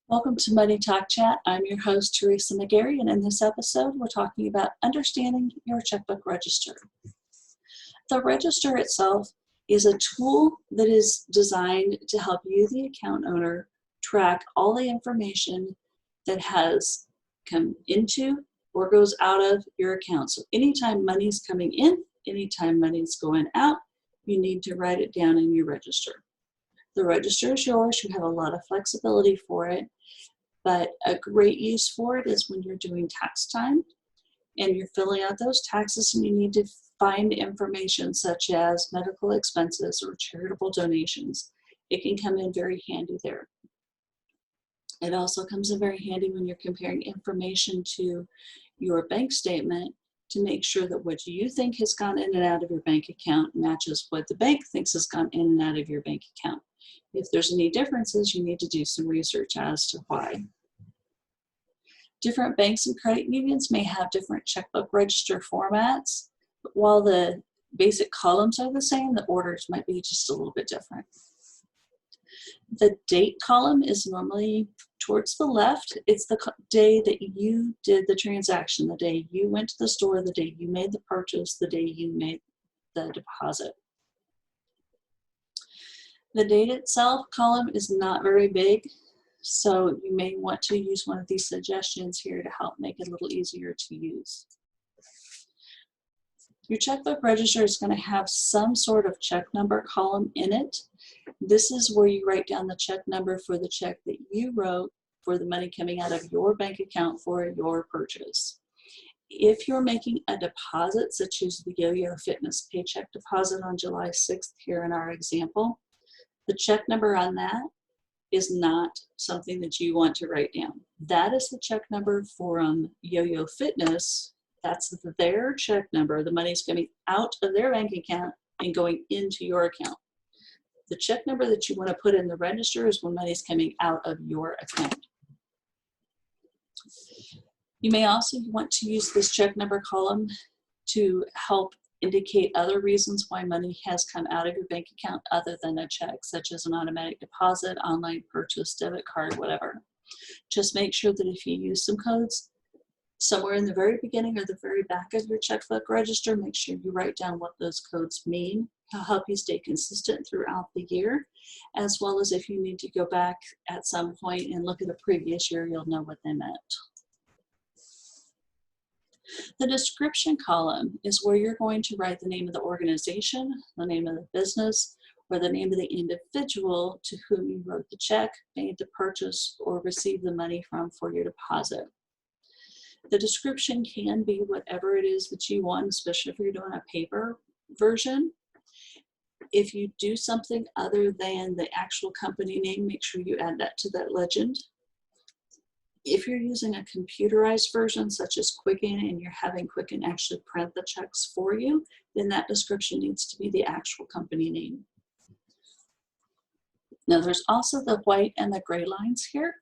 Welcome to Moneytalk Chat. I'm your host, Teresa McGarry, and in this episode, we're talking about understanding your checkbook register. The register itself is a tool that is designed to help you, the account owner, track all the information that has come into or goes out of your account. So anytime money's coming in, anytime money's going out, you need to write it down in your register. The register is yours. You have a lot of flexibility for it, but a great use for it is when you're doing tax time and you're filling out those taxes and you need to find information such as medical expenses or charitable donations. It can come in very handy there. It also comes in very handy when you're comparing information to your bank statement to make sure that what you think has gone in and out of your bank account matches what the bank thinks has gone in and out of your bank account. If there's any differences, you need to do some research as to why. Different banks and credit unions may have different checkbook register formats, but while the basic columns are the same, the orders might be just a little bit different. The date column is normally towards the left. It's the day that you did the transaction, the day you went to the store, the day you made the purchase, the day you made the deposit. The date itself column is not very big, so you may want to use one of these suggestions here to help make it a little easier to use. Your checkbook register is going to have some sort of check number column in it. This is where you write down the check number for the check that you wrote for the money coming out of your bank account for your purchase. If you're making a deposit, such as the Yo-Yo Fitness paycheck deposit on July 6th here in our example, the check number on that is not something that you want to write down. That is the check number from Yo-Yo Fitness. That's their check number. The money's coming out of their bank account and going into your account. The check number that you want to put in the register is when money's coming out of your account. You may also want to use this check number column to help indicate other reasons why money has come out of your bank account other than a check, such as an automatic deposit, online purchase, debit card, whatever. Just make sure that if you use some codes somewhere in the very beginning or the very back of your checkbook register, make sure you write down what those codes mean to help you stay consistent throughout the year, as well as if you need to go back at some point and look at a previous year, you'll know what they meant. The description column is where you're going to write the name of the organization, the name of the business, or the name of the individual to whom you wrote the check, made the purchase, or received the money from for your deposit. The description can be whatever it is that you want, especially if you're doing a paper version. If you do something other than the actual company name, make sure you add that to that legend. If you're using a computerized version such as Quicken and you're having Quicken actually print the checks for you, then that description needs to be the actual company name. Now there's also the white and the gray lines here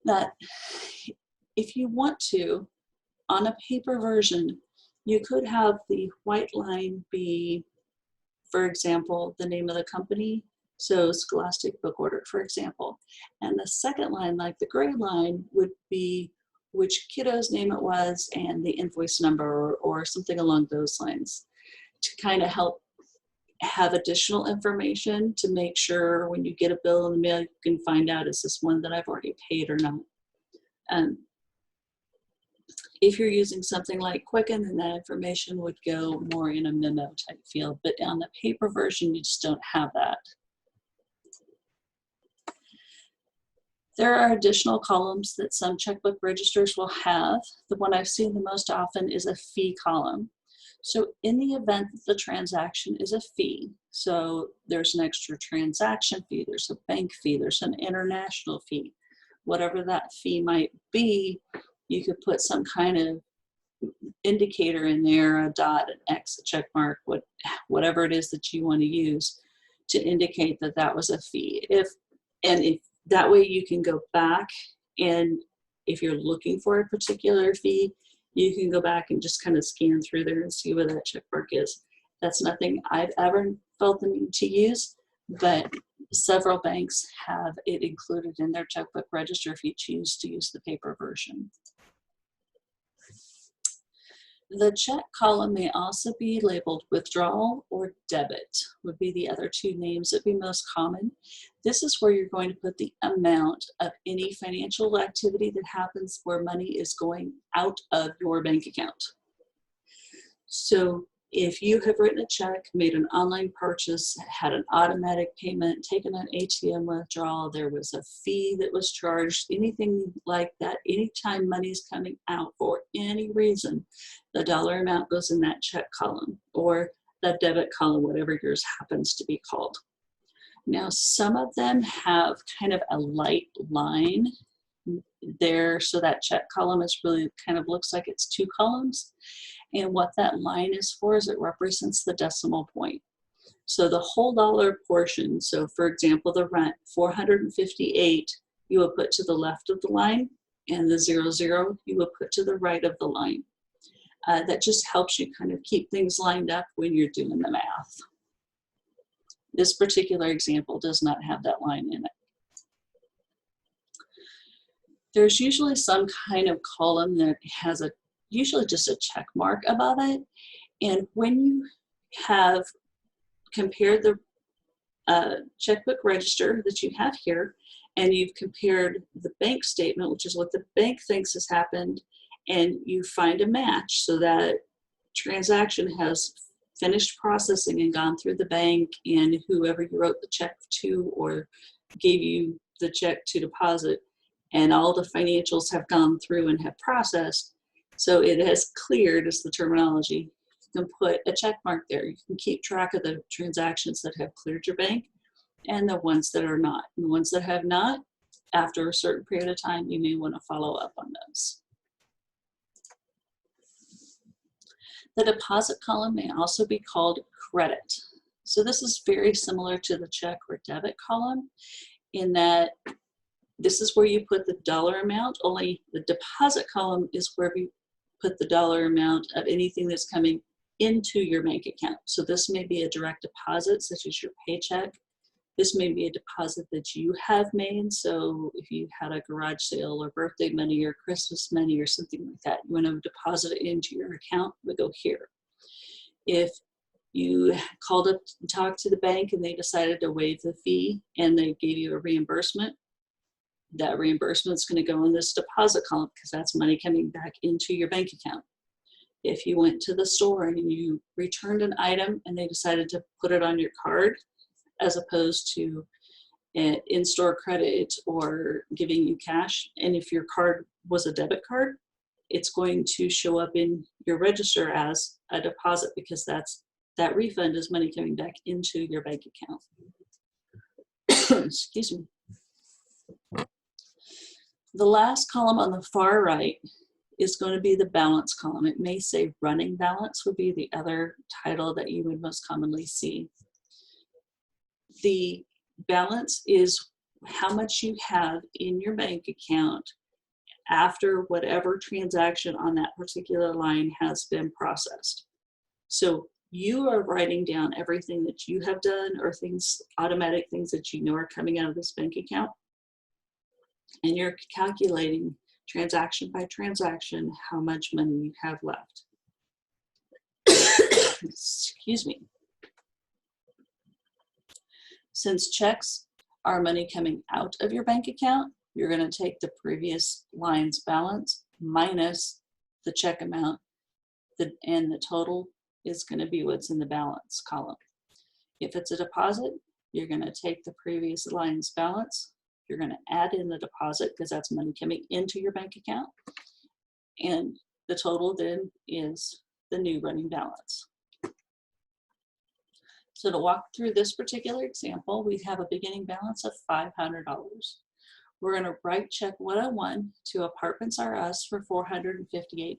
that if you want to, on a paper version, you could have the white line be, for example, the name of the company. So Scholastic Book Order, for example. And the second line, like the gray line, would be which kiddo's name it was and the invoice number or something along those lines to kind of help have additional information to make sure when you get a bill in the mail, you can find out, is this one that I've already paid or not? If you're using something like Quicken, then that information would go more in a memo type field. But on the paper version, you just don't have that. There are additional columns that some checkbook registers will have. The one I've seen the most often is a fee column. So in the event that the transaction is a fee, so there's an extra transaction fee, there's a bank fee, there's an international fee, whatever that fee might be, you could put some kind of indicator in there, a dot, an X, a check mark, whatever it is that you want to use to indicate that that was a fee. If that way you can go back, and if you're looking for a particular fee, you can go back and just kind of scan through there and see what that check mark is. That's nothing I've ever felt the need to use, but Several banks have it included in their checkbook register if you choose to use the paper version. The check column may also be labeled withdrawal or debit, would be the other two names that would be most common. This is where you're going to put the amount of any financial activity that happens where money is going out of your bank account. So if you have written a check, made an online purchase, had an automatic payment, taken an ATM withdrawal, there was a fee that was charged, anything like that, anytime money's coming out for any reason, the dollar amount goes in that check column or the debit column, whatever yours happens to be called. Now, some of them have kind of a light line there, so that check column is really kind of looks like it's two columns. And what that line is for is it represents the decimal point. So the whole dollar portion, so for example, the rent, 458, you will put to the left of the line, and the 00 you will put to the right of the line. That just helps you kind of keep things lined up when you're doing the math. This particular example does not have that line in it. There's usually some kind of column that has usually just a check mark above it. And when you have compared the checkbook register that you have here, and you've compared the bank statement, which is what the bank thinks has happened, and you find a match so that transaction has finished processing and gone through the bank, and whoever you wrote the check to or gave you the check to deposit, and all the financials have gone through and have processed, so it has cleared is the terminology. You can put a check mark there. You can keep track of the transactions that have cleared your bank and the ones that are not. And the ones that have not, after a certain period of time, you may want to follow up on those. The deposit column may also be called credit. So this is very similar to the check or debit column in that this is where you put the dollar amount, only the deposit column is where we put the dollar amount of anything that's coming into your bank account. So this may be a direct deposit, such as your paycheck. This may be a deposit that you have made. So if you had a garage sale or birthday money or Christmas money or something like that, you want to deposit it into your account, we go here. If you called up and talked to the bank and they decided to waive the fee and they gave you a reimbursement, that reimbursement is going to go in this deposit column because that's money coming back into your bank account. If you went to the store and you returned an item and they decided to put it on your card as opposed to in-store credit or giving you cash, and if your card was a debit card, it's going to show up in your register as a deposit because that refund is money coming back into your bank account. Excuse me. The last column on the far right is going to be the balance column. It may say running balance would be the other title that you would most commonly see. The balance is how much you have in your bank account after whatever transaction on that particular line has been processed. So you are writing down everything that you have done or things, automatic things that you know are coming out of this bank account. And you're calculating transaction by transaction how much money you have left. Excuse me. Since checks are money coming out of your bank account, you're going to take the previous line's balance minus the check amount, and the total is going to be what's in the balance column. If it's a deposit, you're going to take the previous line's balance. You're going to add in the deposit because that's money coming into your bank account. And the total then is the new running balance. So to walk through this particular example, we have a beginning balance of $500. We're going to write check 101 to Apartments R Us for $458.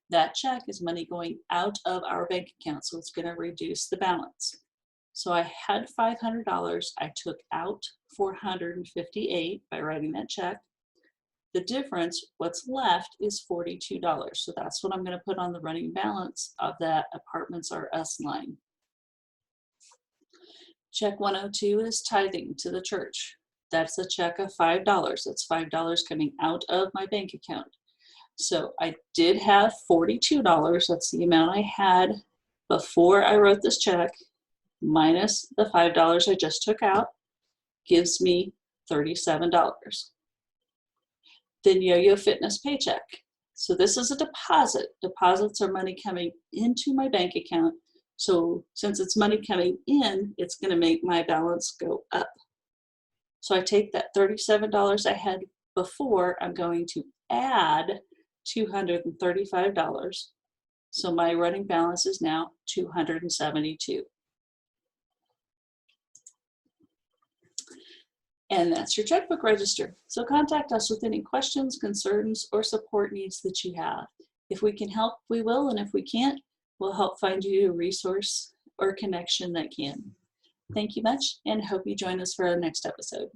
That check is money going out of our bank account, so it's going to reduce the balance. So I had $500, I took out $458 by writing that check. The difference, what's left, is $42. So that's what I'm going to put on the running balance of that Apartments R Us line. Check 102 is tithing to the church. That's a check of $5. That's $5 coming out of my bank account. So I did have $42. That's the amount I had before I wrote this check, minus the $5 I just took out, gives me $37. Then Yo-Yo Fitness paycheck. So this is a deposit. Deposits are money coming into my bank account. So since it's money coming in, it's going to make my balance go up. So I take that $37 I had before, I'm going to add $235. So my running balance is now $272. And that's your checkbook register. So contact us with any questions, concerns, or support needs that you have. If we can help, we will, and if we can't, we'll help find you a resource or connection that can. Thank you much, and hope you join us for our next episode.